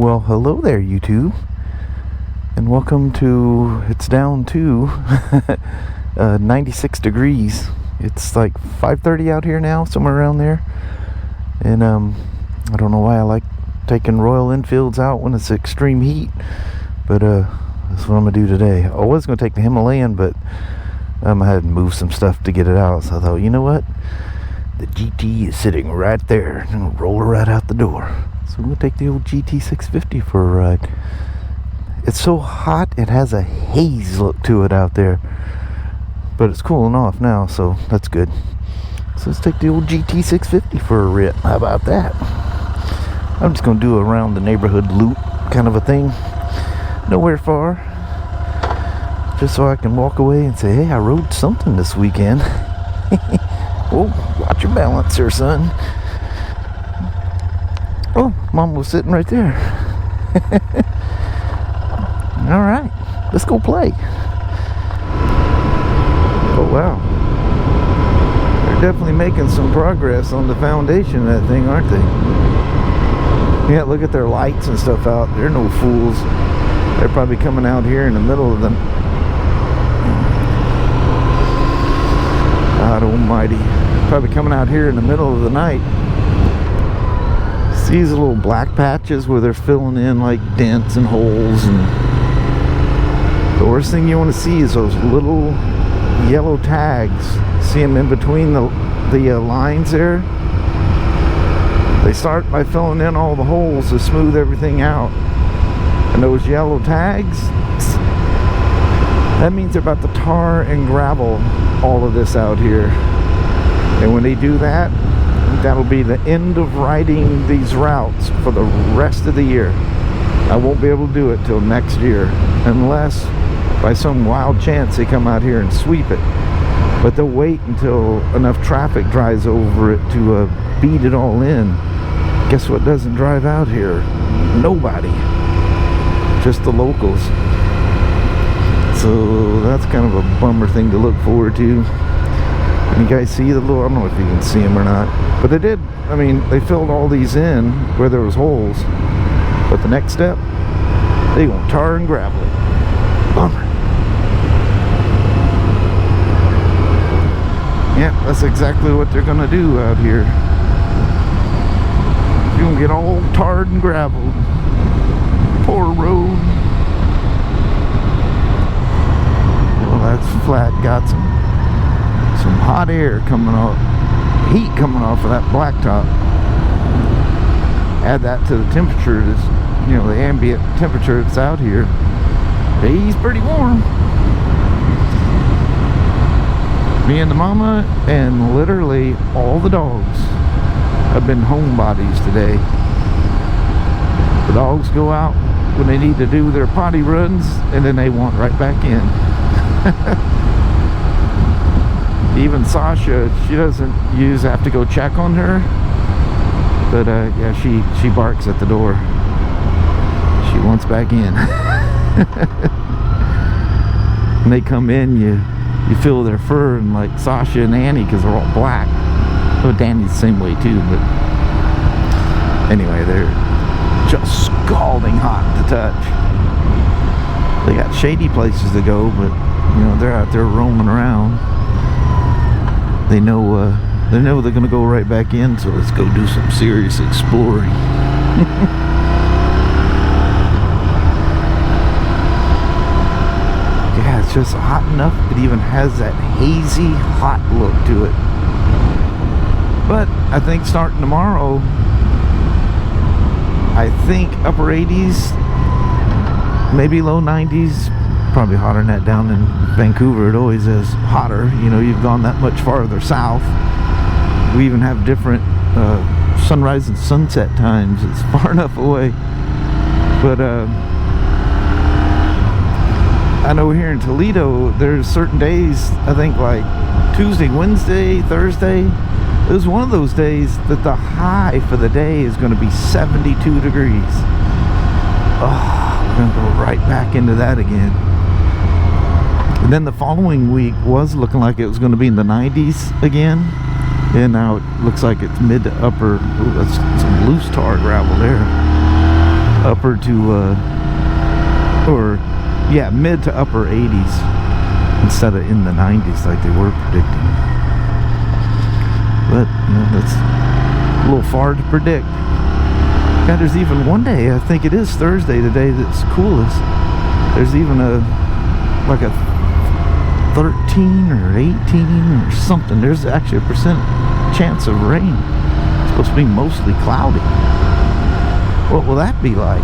Well, hello there, YouTube, and welcome to, it's down to 96 degrees. It's like 5:30 out here now, somewhere around there. And I don't know why I like taking Royal Enfields out when it's extreme heat, but that's what I'm gonna do today. I was gonna take the Himalayan, but I had to move some stuff to get it out, so I thought, you know what, the GT is sitting right there. I'm gonna roll her right out the door. So I'm gonna take the old GT650 for a ride. It's so hot, it has a haze look to it out there, but it's cooling off now, so that's good. So let's take the old GT650 for a rip. How about that? I'm just gonna do a around the neighborhood loop kind of a thing, nowhere far, just so I can walk away and say, hey, I rode something this weekend. Oh, watch your balance there, son. Oh, Mom was sitting right there. All right, let's go play. Oh, wow. They're definitely making some progress on the foundation of that thing, aren't they? Yeah, look at their lights and stuff out. They're no fools. They're probably coming out here in the middle of them. God almighty. Probably coming out here in the middle of the night. See these little black patches where they're filling in like dents and holes, and the worst thing you want to see is those little yellow tags. See them in between the lines there? They start by filling in all the holes to smooth everything out, and those yellow tags, that means they're about to tar and gravel all of this out here. And when they do that, that'll be the end of riding these routes for the rest of the year. I won't be able to do it till next year, unless by some wild chance they come out here and sweep it. But they'll wait until enough traffic drives over it to beat it all in. Guess what doesn't drive out here? Nobody. Just the locals. So that's kind of a bummer thing to look forward to. And you guys see the little, I don't know if you can see them or not, but they did, I mean, they filled all these in where there was holes. But the next step, they gonna tar and gravel it. Bummer. Yeah, that's exactly what they're gonna do out here. You're gonna get all tarred and graveled. Poor road. Well, that's flat. Got some hot air coming off, heat coming off of that blacktop. Add that to the temperature that's, you know, the ambient temperature that's out here. He's pretty warm. Me and the mama and literally all the dogs have been homebodies today. The dogs go out when they need to do their potty runs, and then they want right back in. Even Sasha, she doesn't have to go check on her, but yeah, she barks at the door. She wants back in. When they come in, you feel their fur, and like Sasha and Annie, because they're all black. Well, Danny's the same way too, but anyway, they're just scalding hot to touch. They got shady places to go, but you know, they're out there roaming around. They know they're gonna go right back in, so let's go do some serious exploring. Yeah, it's just hot enough. It even has that hazy, hot look to it. But I think starting tomorrow, I think upper 80s, maybe low 90s. Probably hotter than that down in Vancouver. It always is hotter. You know, you've gone that much farther south. We even have different sunrise and sunset times. It's far enough away. But I know here in Toledo, there's certain days, I think like Tuesday, Wednesday, Thursday, it was one of those days that the high for the day is going to be 72 degrees. Oh, we're going to go right back into that again. And then the following week was looking like it was going to be in the 90s again. And now it looks like it's mid to upper. Ooh, that's some loose tar gravel there. upper to mid to upper 80s instead of in the 90s like they were predicting. But that's a little far to predict. God, there's even one day, I think it is Thursday today, that's coolest. There's even a 13 or 18 or something. There's actually a % chance of rain. It's supposed to be mostly cloudy. What will that be like?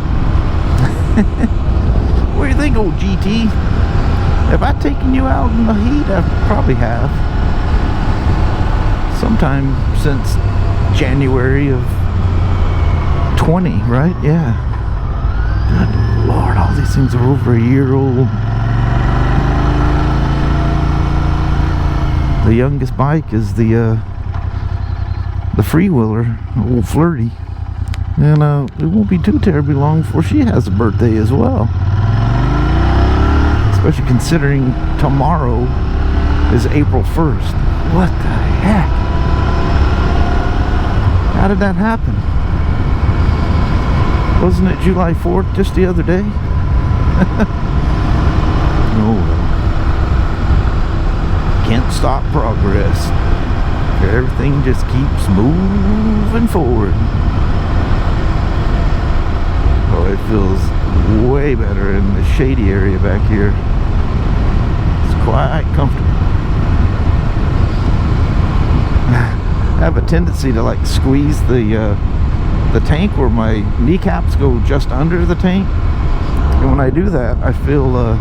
What do you think, old GT? Have I taken you out in the heat? I probably have. Sometime since January of 20, right? Yeah. Good Lord, all these things are over a year old. The youngest bike is the freewheeler, old Flirty. And it won't be too terribly long before she has a birthday as well. Especially considering tomorrow is April 1st. What the heck? How did that happen? Wasn't it July 4th just the other day? Oh well. Can't stop progress. Everything just keeps moving forward. Oh, it feels way better in the shady area back here. It's quite comfortable. I have a tendency to like squeeze the tank where my kneecaps go just under the tank, and when I do that, I feel the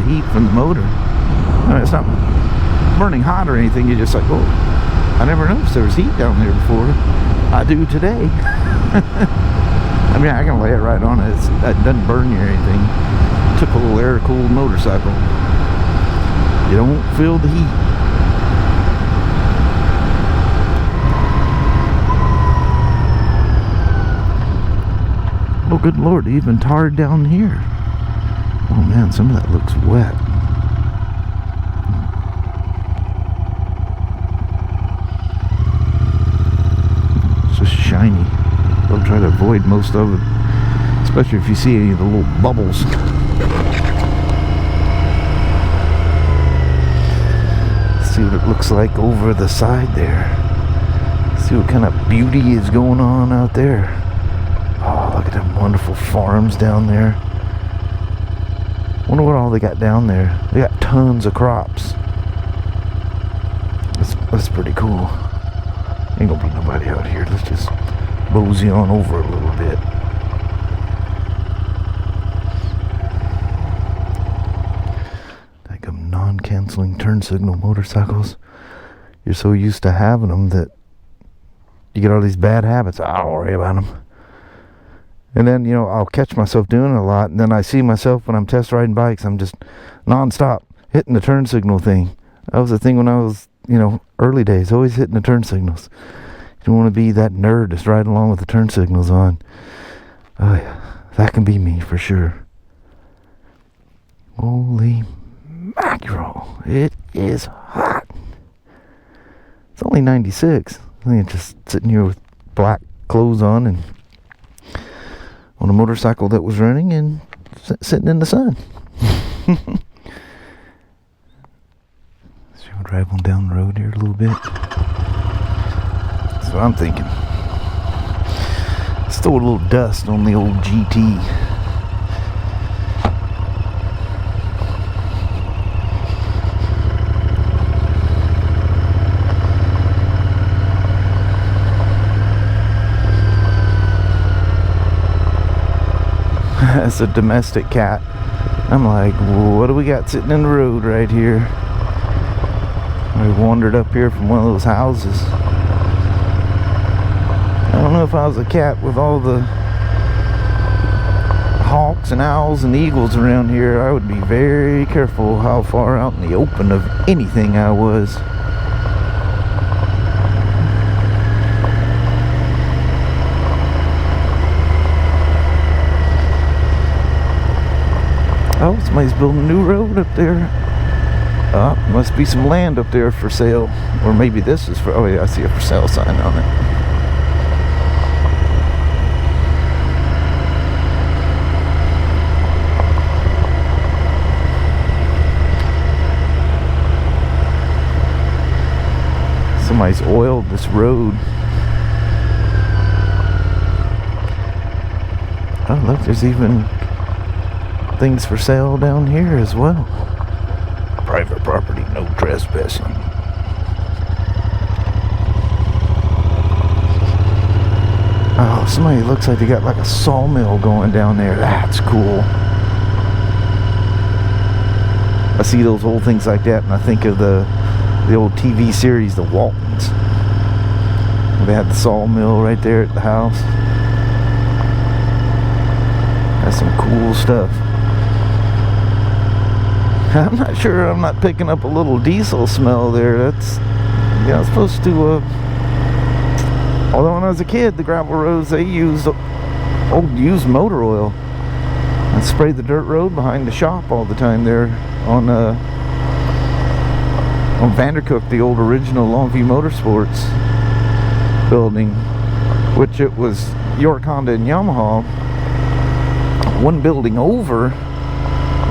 heat from the motor. I mean, it's not burning hot or anything. You're just like, oh, I never noticed there was heat down there before. I do today. I mean, I can lay it right on it. It doesn't burn you or anything. Typical air-cooled motorcycle. You don't feel the heat. Oh, good Lord, even tarred down here. Oh man, some of that looks wet. It's just shiny. I'll try to avoid most of it, especially if you see any of the little bubbles. See what it looks like over the side there. See what kind of beauty is going on out there. Oh, look at them wonderful farms down there. Wonder what all they got down there. They got tons of crops. That's pretty cool. Ain't gonna be nobody out here. Let's just mosey on over a little bit. Like non-canceling turn signal motorcycles. You're so used to having them that you get all these bad habits. I don't worry about them. And then, I'll catch myself doing it a lot, and then I see myself when I'm test riding bikes, I'm just non-stop hitting the turn signal thing. That was the thing when I was, early days, always hitting the turn signals. You don't want to be that nerd that's riding along with the turn signals on. Oh yeah, that can be me for sure. Holy mackerel, it is hot. It's only 96. I think it's just sitting here with black clothes on and on a motorcycle that was running and sitting in the sun. So we'll drive on down the road here a little bit. That's what I'm thinking. Let's throw a little dust on the old GT. That's a domestic cat. I'm like, what do we got sitting in the road right here? I wandered up here from one of those houses. I don't know if I was a cat with all the hawks and owls and eagles around here. I would be very careful how far out in the open of anything I was. Oh, somebody's building a new road up there. Must be some land up there for sale. Or maybe this is for, oh yeah, I see a for sale sign on it. Somebody's oiled this road. Oh, look, there's even things for sale down here as well. Private property, no trespassing. Oh, somebody looks like they got like a sawmill going down there. That's cool. I see those old things like that and I think of the old TV series, The Waltons. They had the sawmill right there at the house. That's some cool stuff. I'm not sure, I'm not picking up a little diesel smell there. That's, yeah, I'm supposed to, although when I was a kid, the gravel roads, they used used motor oil. I sprayed the dirt road behind the shop all the time there on Vandercook, the old original Longview Motorsports building, which it was York, Honda, and Yamaha, one building over,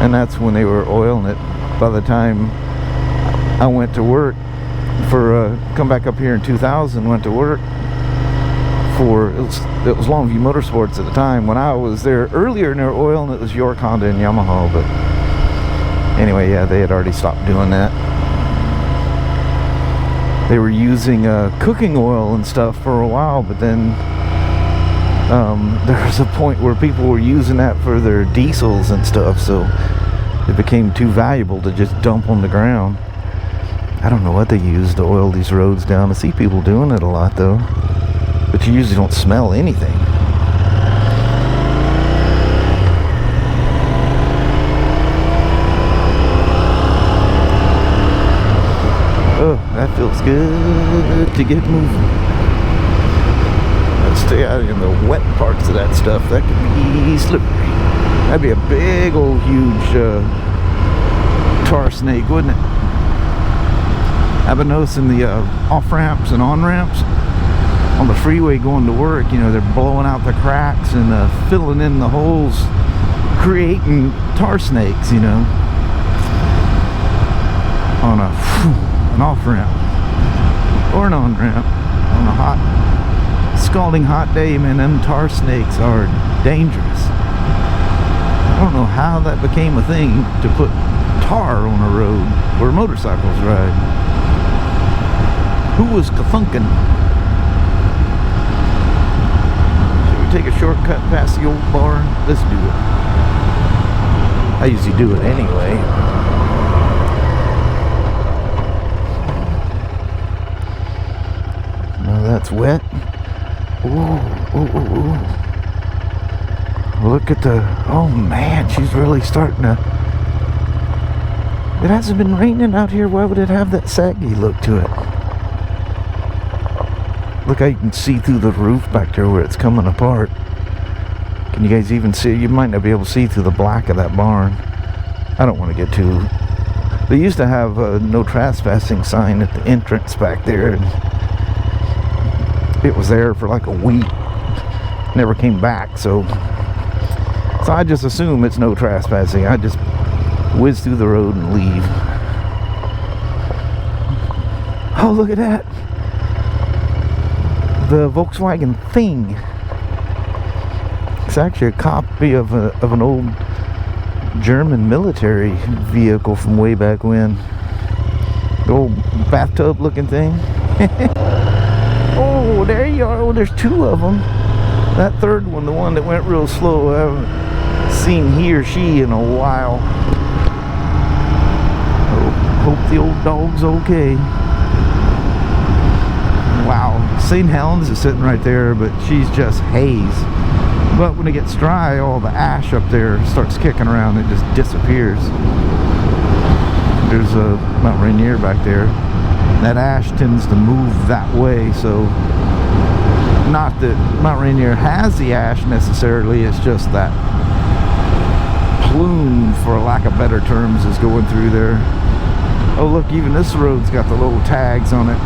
and that's when they were oiling it. By the time I went to work come back up here in 2000, went to work for, it was Longview Motorsports at the time. When I was there earlier, and they were oiling, it was York, Honda, and Yamaha, but anyway, yeah, they had already stopped doing that. They were using cooking oil and stuff for a while, but then there was a point where people were using that for their diesels and stuff, so it became too valuable to just dump on the ground. I don't know what they use to oil these roads down. I see people doing it a lot though, but you usually don't smell anything. Oh, that feels good to get moving. Let's stay out in the wet parts of that stuff. That could be slippery. That'd be a big old huge tar snake, wouldn't it? I've been noticing the off-ramps and on-ramps on the freeway going to work. You know, they're blowing out the cracks and filling in the holes, creating tar snakes, you know, on an off-ramp or an on-ramp on a hot, scalding hot day. Man, them tar snakes are dangerous. I don't know how that became a thing to put tar on a road where motorcycles ride. Who was ka-funkin'? Should we take a shortcut past the old barn? Let's do it. I usually do it anyway. Now that's wet. Ooh, ooh, ooh, ooh. Look at the, oh man, she's really starting to, it hasn't been raining out here. Why would it have that saggy look to it? Look how you can see through the roof back there where it's coming apart. Can you guys even see? You might not be able to see through the black of that barn. I don't want to get too, they used to have a no trespassing sign at the entrance back there, and it was there for like a week, never came back, so I just assume it's no trespassing. I just whiz through the road and leave. Oh, look at that, the Volkswagen Thing. It's actually a copy of an old German military vehicle from way back when. The old bathtub looking thing. Oh, there you are. Oh, there's two of them. That third one, the one that went real slow, I haven't seen he or she in a while. Oh, hope the old dog's okay. Wow, St. Helens is sitting right there, but she's just haze. But when it gets dry, all the ash up there starts kicking around and it just disappears. There's a Mount Rainier back there. That ash tends to move that way, so not that Mount Rainier has the ash necessarily, it's just that plume, for lack of better terms, is going through there. Oh look, even this road's got the little tags on it,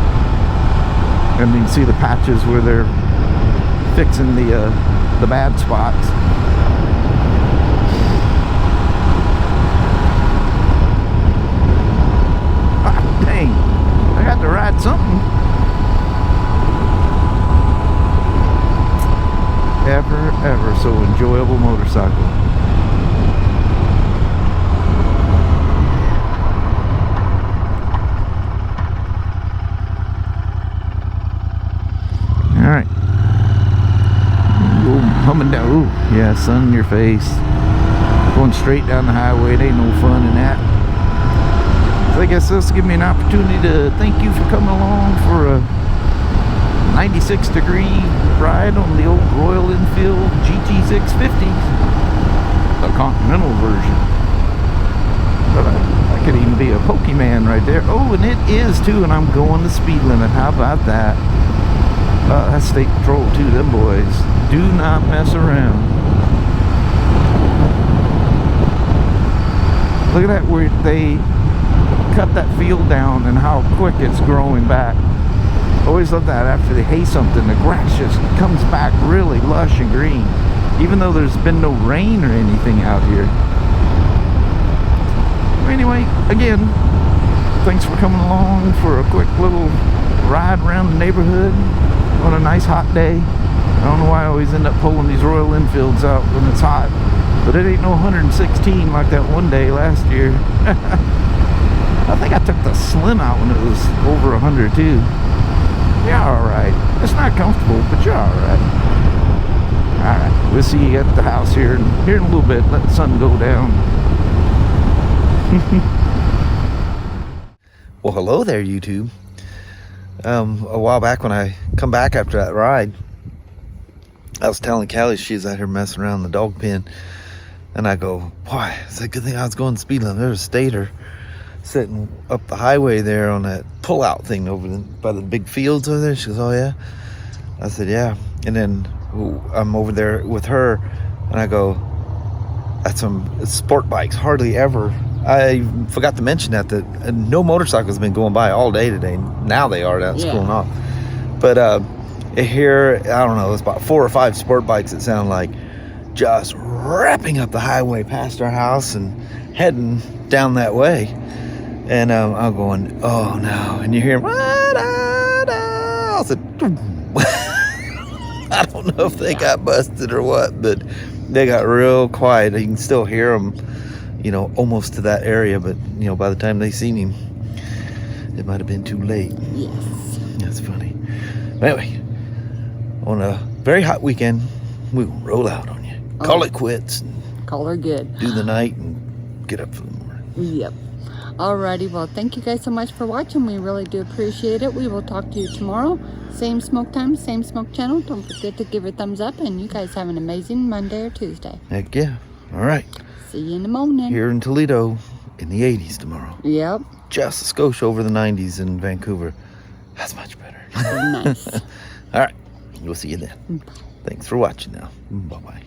and you can see the patches where they're fixing the bad spots. Ah, dang, I got to ride something. ever so enjoyable motorcycle. Alright. Humming down. Ooh, yeah, sun in your face. Going straight down the highway. It ain't no fun in that. So I guess this will give me an opportunity to thank you for coming along for a 96-degree ride on the old Royal Enfield GT650. The Continental version. But I could even be a Pokemon right there. Oh, and it is too, and I'm going the speed limit. How about that? That's state patrol too, them boys. Do not mess around. Look at that, where they cut that field down and how quick it's growing back. Always love that. After they hay something, the grass just comes back really lush and green, even though there's been no rain or anything out here. Anyway, again, thanks for coming along for a quick little ride around the neighborhood on a nice hot day. I don't know why I always end up pulling these Royal Enfields out when it's hot, but it ain't no 116 like that one day last year. I think I took the Slim out when it was over 100 too. You're alright. It's not comfortable, but you're alright. Alright, we'll see you at the house here in a little bit. Let the sun go down. Well, hello there, YouTube. A while back when I come back after that ride, I was telling Kelly she's out here messing around in the dog pen, and I go, boy, it's a good thing I was going speed limit. There's a stater sitting up the highway there on that pull-out thing over by the big fields over there. She goes, oh yeah? I said, yeah. And then I'm over there with her, and I go, that's some sport bikes, hardly ever. I forgot to mention that no motorcycles have been going by all day today. Now they are. That's cooling off. But here, I don't know, it's about 4 or 5 sport bikes, it sounded like, just wrapping up the highway past our house and heading down that way. And I'm going, oh no. And you hear them, I said, I don't know if they got busted or what, but they got real quiet. You can still hear them, you know, almost to that area, but you know, by the time they seen him, it might have been too late. Yes. That's funny. But anyway, on a very hot weekend, we will roll out on you. Call it quits. Call her good. Do the night and get up for the morning. Yep. Alrighty, well, thank you guys so much for watching. We really do appreciate it. We will talk to you tomorrow. Same smoke time, same smoke channel. Don't forget to give it a thumbs up, and you guys have an amazing Monday or Tuesday. Heck yeah. All right. See you in the morning. Here in Toledo in the 80s tomorrow. Yep. Just a skosh over the 90s in Vancouver. That's much better. Nice. All right. We'll see you then. Thanks for watching now. Bye-bye.